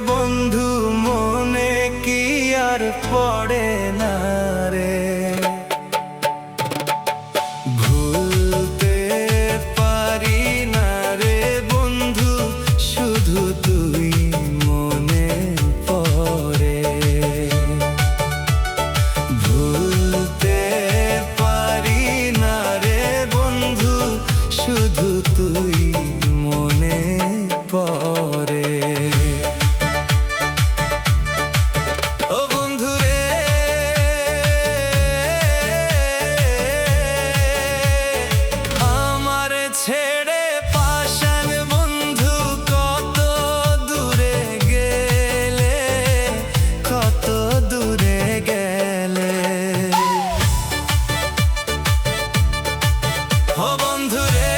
বন্ধু মনে কি আর পড়ে না রে, ভুলতে পারি না রে বন্ধু, শুধু তুই মনে পড়ে। ভুলতে পারি না রে বন্ধু, শুধু তুই মনে পড়ে। ও বন্ধু রে, আমার ছেড়ে পাশান বন্ধু কত দূরে গেলে, কত দূরে গেলে। ও বন্ধু রে,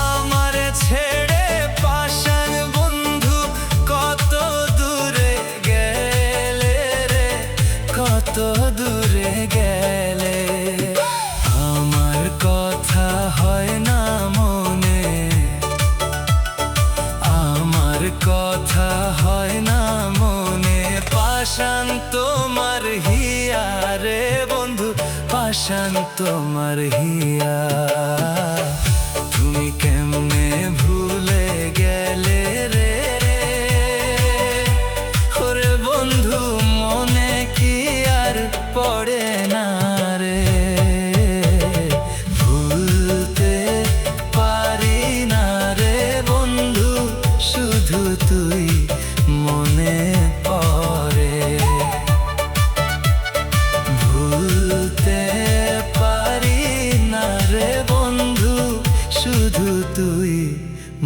আমার ছেড়ে পাশান বন্ধু কত দূরে গেলে রে, কত দূরে গেলে। আমার কথা হয় না মনে, আমার কথা হয় না মনে, পাশান তোমার হিয়া রে বন্ধু, পাশান তোমার হিয়া। তুমি কেমনে ভুলে গেলে রে, ওরে বন্ধু মনে কি আর পড়ে না রে। ভুলতে পারি না রে বন্ধু, শুধু তুই মনে পড়ে। ভুলতে পারি না রে বন্ধু, শুধু তুই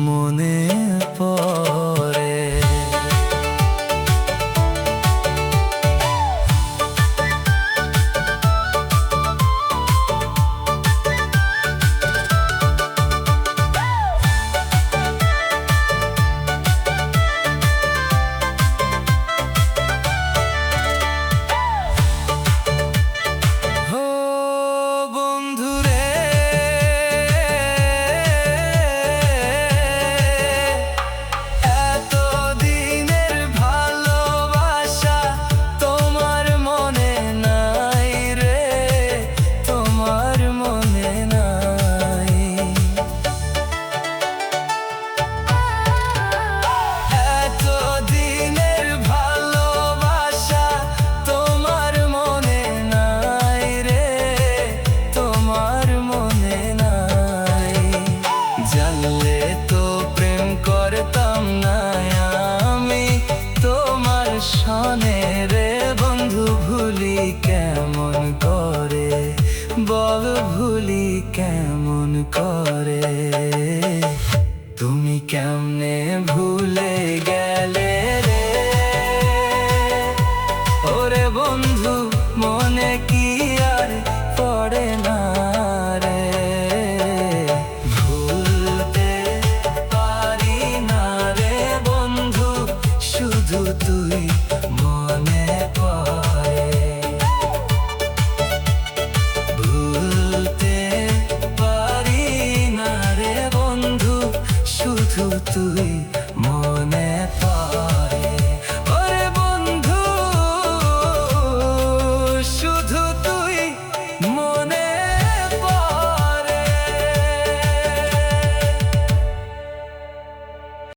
মনে পড়ে। ও বন্ধু রে, এত দিনের ভালোবাসা তোমার মনে নাই রে, তোমার মনে নাই। এত দিনের ভালোবাসা তোমার মনে নাই রে, তোমার মনে নাই। জানলে তো প্রেম করতাম না আমি তোমার সনে রে বন্ধু, ভুলি কেমন করে, বল ভুলি কেমন করে। তুমি কেমনে ভুলে